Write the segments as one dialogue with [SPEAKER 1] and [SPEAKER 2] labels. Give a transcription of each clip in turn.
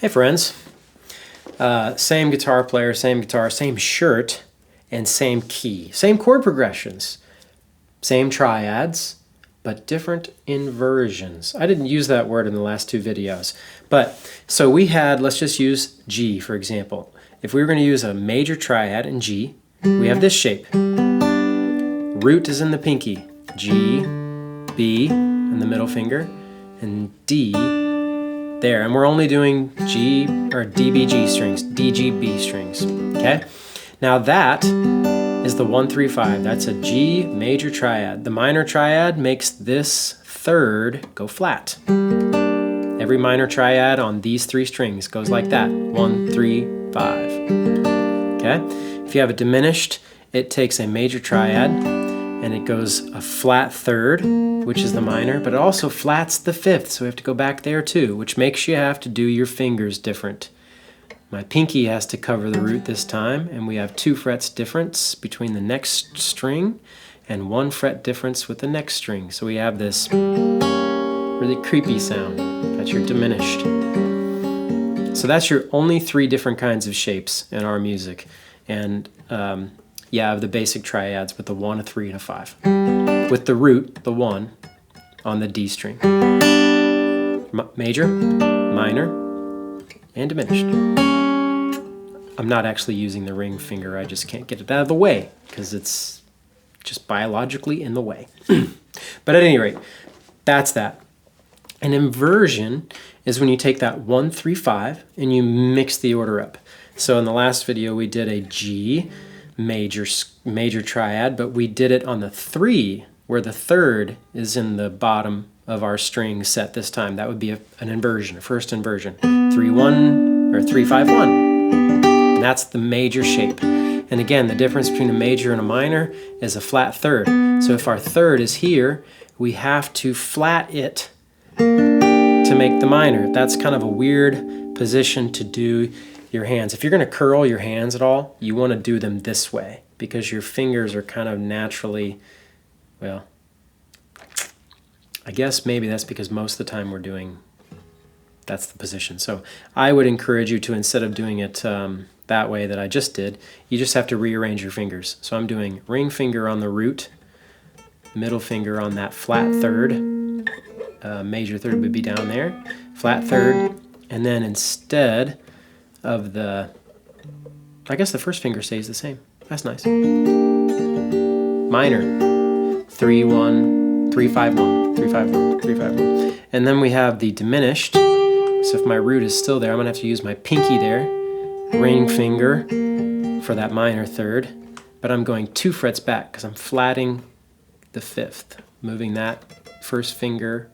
[SPEAKER 1] Hey friends, same guitar player, same guitar, same shirt, and same key. Same chord progressions, same triads, but different inversions. I didn't use that word in the last two videos. But so we had, let's just use G for example. If we were going to use a major triad in G, we have this shape. Root is in the pinky. G, B in the middle finger, and D there. And we're only doing G or DBG strings, DGB strings. Okay? Now that is the 1, 3, 5. That's a G major triad. The minor triad makes this third go flat. Every minor triad on these three strings goes like that. 1, 3, 5. Okay? If you have a diminished, it takes a major triad and it goes a flat third, which is the minor, but it also flats the fifth, so we have to go back there too, which makes you have to do your fingers different. My pinky has to cover the root this time, and we have 2 frets difference between the next string and 1 fret difference with the next string. So we have this really creepy sound. That's your diminished. So that's your only 3 different kinds of shapes in our music. And yeah, of the basic triads with the 1, a 3, and a 5. With the root, the 1, on the D string. Major, minor, and diminished. I'm not actually using the ring finger, I just can't get it out of the way because it's just biologically in the way. But at any rate, that's that. An inversion is when you take that 1, 3, 5 and you mix the order up. So in the last video we did a G major triad, but we did it on the 3 where the third is in the bottom of our string set this time. That would be an inversion, a first inversion. 3, 1 or 3, 5, 1. And that's the major shape. And again, the difference between a major and a minor is a flat third. So if our third is here, we have to flat it to make the minor. That's kind of a weird position to do your hands. If you're going to curl your hands at all, you want to do them this way because your fingers are kind of naturally, well, I guess maybe that's because most of the time we're doing, that's the position. So I would encourage you to, instead of doing it that way that I just did, you just have to rearrange your fingers. So I'm doing ring finger on the root, middle finger on that flat third, major third would be down there, flat third, and then instead of the, I guess the first finger stays the same. That's nice. Minor, 3, 1, 3, 5, 1, 3, 5, 1, 3, 5, 1. And then we have the diminished. So if my root is still there, I'm gonna have to use my pinky there, ring finger for that minor third, but I'm going 2 frets back because I'm flatting the 5th, moving that first finger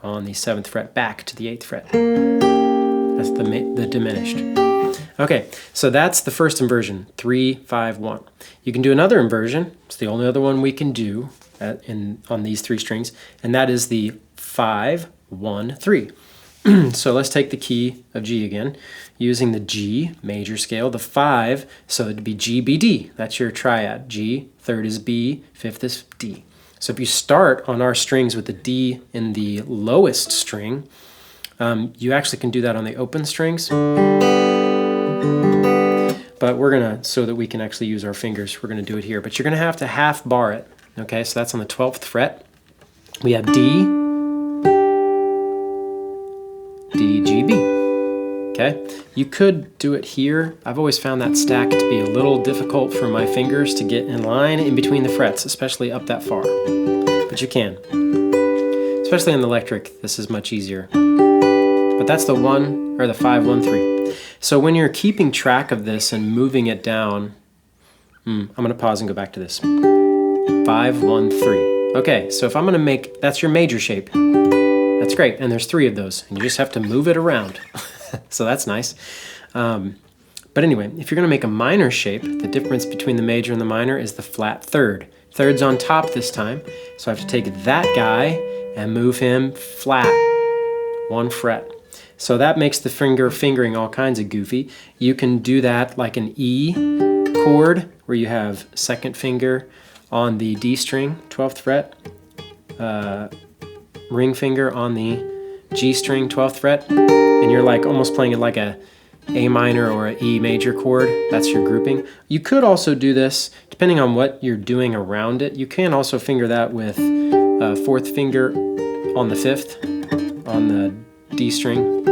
[SPEAKER 1] on the 7th fret back to the 8th fret. That's the diminished. Okay, so that's the first inversion, 3, 5, 1. You can do another inversion. It's the only other one we can do on these 3 strings, and that is the 5, 1, 3. So let's take the key of G again, using the G major scale, the 5, so it'd be G, B, D. That's your triad. G, third is B, 5th is D. So if you start on our strings with the D in the lowest string, you actually can do that on the open strings. But we're gonna, so that we can actually use our fingers, we're gonna do it here. But you're gonna have to half bar it. Okay, so that's on the 12th fret. We have D, D, G, B. Okay, you could do it here. I've always found that stack to be a little difficult for my fingers to get in line in between the frets, especially up that far. But you can. Especially on the electric, this is much easier. But that's the 1, or the 5, 1, 3. So when you're keeping track of this and moving it down, I'm gonna pause and go back to this. 5, 1, 3. Okay, so if I'm gonna make, that's your major shape. That's great, and there's 3 of those, and you just have to move it around. So that's nice. But anyway, if you're gonna make a minor shape, the difference between the major and the minor is the flat third. Third's on top this time, so I have to take that guy and move him flat, 1 fret. So that makes the fingering all kinds of goofy. You can do that like an E chord, where you have 2nd finger on the D string, 12th fret, ring finger on the G string, 12th fret, and you're like almost playing it like a A minor or an E major chord. That's your grouping. You could also do this, depending on what you're doing around it, you can also finger that with fourth finger on the 5th, on the D string,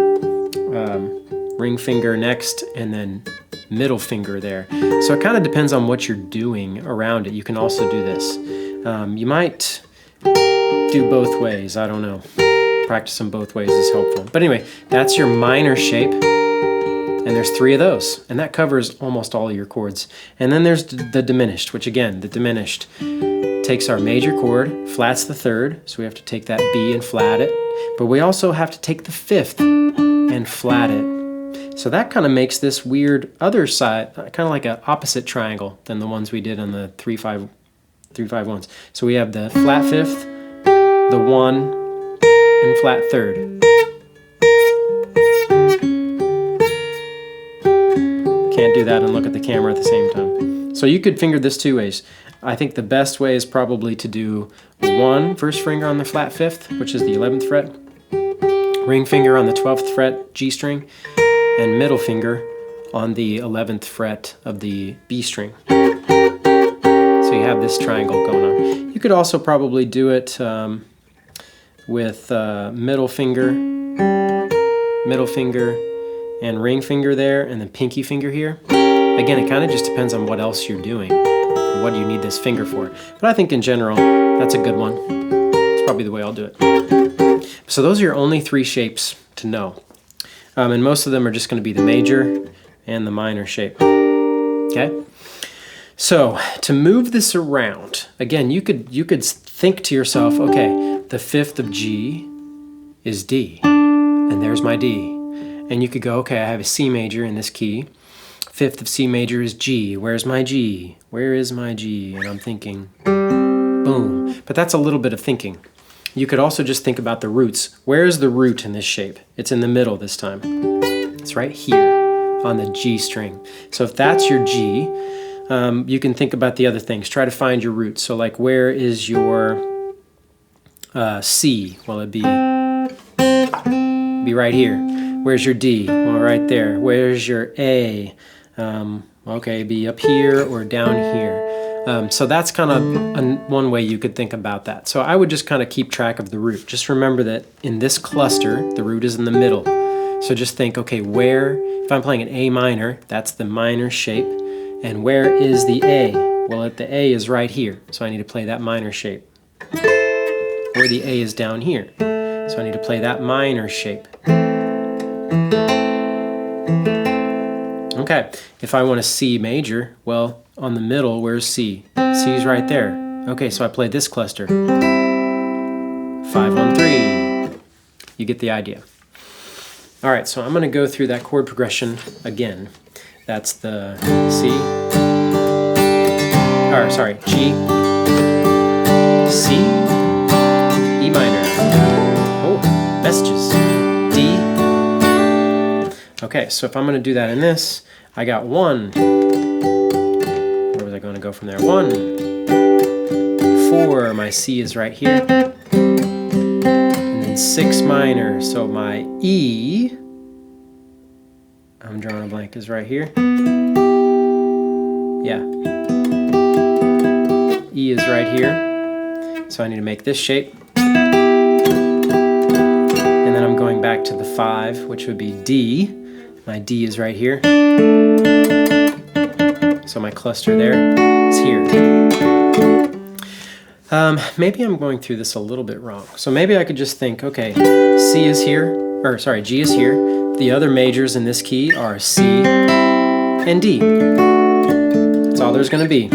[SPEAKER 1] ring finger next, and then middle finger there. So it kind of depends on what you're doing around it. You can also do this. You might do both ways, I don't know. Practice them both ways is helpful. But anyway, that's your minor shape. And there's 3 of those, and that covers almost all of your chords. And then there's the diminished, which again, the diminished takes our major chord, flats the 3rd, so we have to take that B and flat it, but we also have to take the 5th and flat it. So that kind of makes this weird other side, kind of like an opposite triangle than the ones we did on the 3-5-1s. So we have the flat 5th, the 1, and flat 3rd. Can't do that and look at the camera at the same time. So you could finger this 2 ways. I think the best way is probably to do 1 first finger on the flat 5th, which is the 11th fret, ring finger on the 12th fret, G string, and middle finger on the 11th fret of the B string. So you have this triangle going on. You could also probably do it with middle finger, and ring finger there, and then pinky finger here. Again, it kind of just depends on what else you're doing, what do you need this finger for. But I think in general, that's a good one. It's probably the way I'll do it. So those are your only 3 shapes to know. And most of them are just going to be the major and the minor shape. Okay? So to move this around, again, you could think to yourself, okay, the 5th of G is D, and there's my D. And you could go, okay, I have a C major in this key. 5th of C major is G. Where's my G? Where is my G? And I'm thinking, boom. But that's a little bit of thinking. You could also just think about the roots. Where is the root in this shape? It's in the middle this time. It's right here on the G string. So if that's your G, you can think about the other things. Try to find your root. So like, where is your C? Well, it'd be right here. Where's your D? Well, right there. Where's your A? Okay, be up here or down here. So that's kind of one way you could think about that. So I would just kind of keep track of the root. Just remember that in this cluster, the root is in the middle. So just think, okay, if I'm playing an A minor, that's the minor shape. And where is the A? Well, the A is right here. So I need to play that minor shape. Or the A is down here. So I need to play that minor shape. Okay, if I want a C major, well, on the middle, where's C? C is right there. Okay, so I play this cluster. 5 on 3. You get the idea. All right, so I'm going to go through that chord progression again. That's the C, or sorry, G, C, E minor. Oh, messages. D. Okay, so if I'm going to do that in this, I got 1. Where was I going to go from there? 1, 4, my C is right here. And then 6 minor, so my E, I'm drawing a blank, is right here. Yeah. E is right here. So I need to make this shape. And then I'm going back to the 5, which would be D. My D is right here. So my cluster there is here. Maybe I'm going through this a little bit wrong. So maybe I could just think, okay, G is here. The other majors in this key are C and D. That's all there's going to be.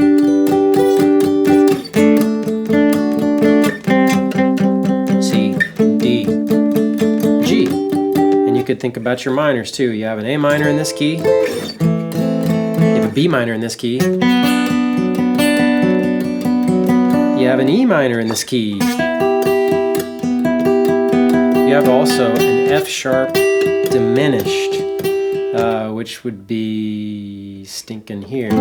[SPEAKER 1] C, D, G. And you could think about your minors too. You have an A minor in this key. You have a B minor in this key. You have an E minor in this key. You have also an F sharp diminished, which would be stinking here.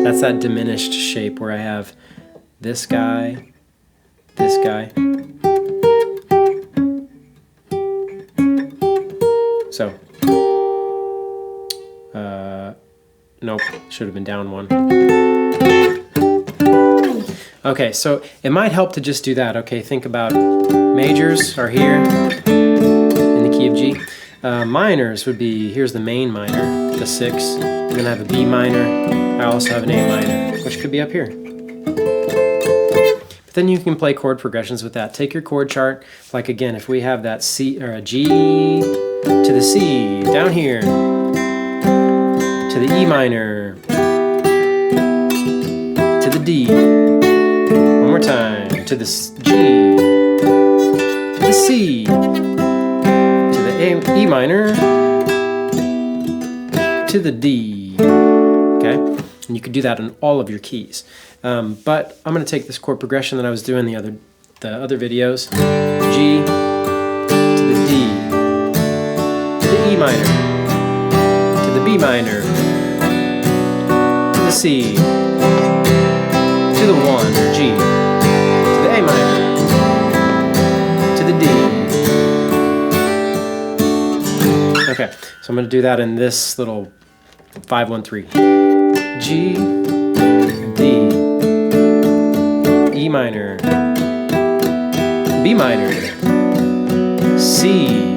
[SPEAKER 1] That's that diminished shape where I have this guy this guy. So, nope, should have been down one. Okay, so it might help to just do that. Okay, think about majors are here in the key of G. Minors would be, here's the main minor, the 6. I'm going to have a B minor. I also have an A minor, which could be up here. But then you can play chord progressions with that. Take your chord chart, like again, if we have that C or a G to the C down here, to the E minor, to the D, one more time, to the G, to the C, to the E minor, to the D, okay? And you could do that in all of your keys. But I'm going to take this chord progression that I was doing the other videos, G, to the D, to the E minor, to the B minor, to the C, to the 1, G, to the A minor, to the D. Okay, so I'm going to do that in this little 5-1-3. G, D, E minor, B minor, C,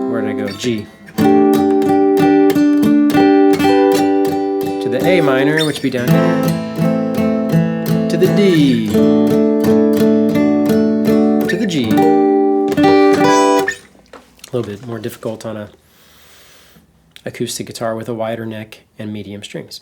[SPEAKER 1] where did I go? G. To the A minor, which would be down here, to the D, to the G. A little bit more difficult on a acoustic guitar with a wider neck and medium strings.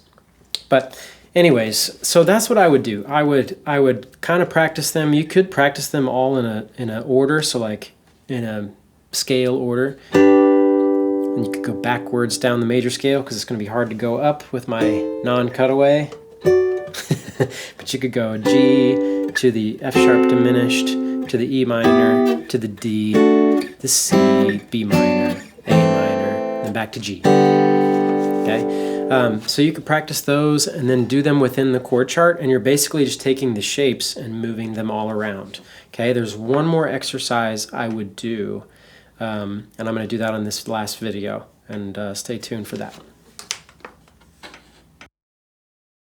[SPEAKER 1] But anyways, so that's what I would do. I would kind of practice them. You could practice them all in a order, so like in a scale order. And you could go backwards down the major scale because it's going to be hard to go up with my non-cutaway. But you could go G to the F sharp diminished, to the E minor, to the D, the C, B minor, A minor, then back to G. Okay, so you could practice those and then do them within the chord chart, and you're basically just taking the shapes and moving them all around. Okay, there's one more exercise I would do, and I'm going to do that on this last video, and stay tuned for that.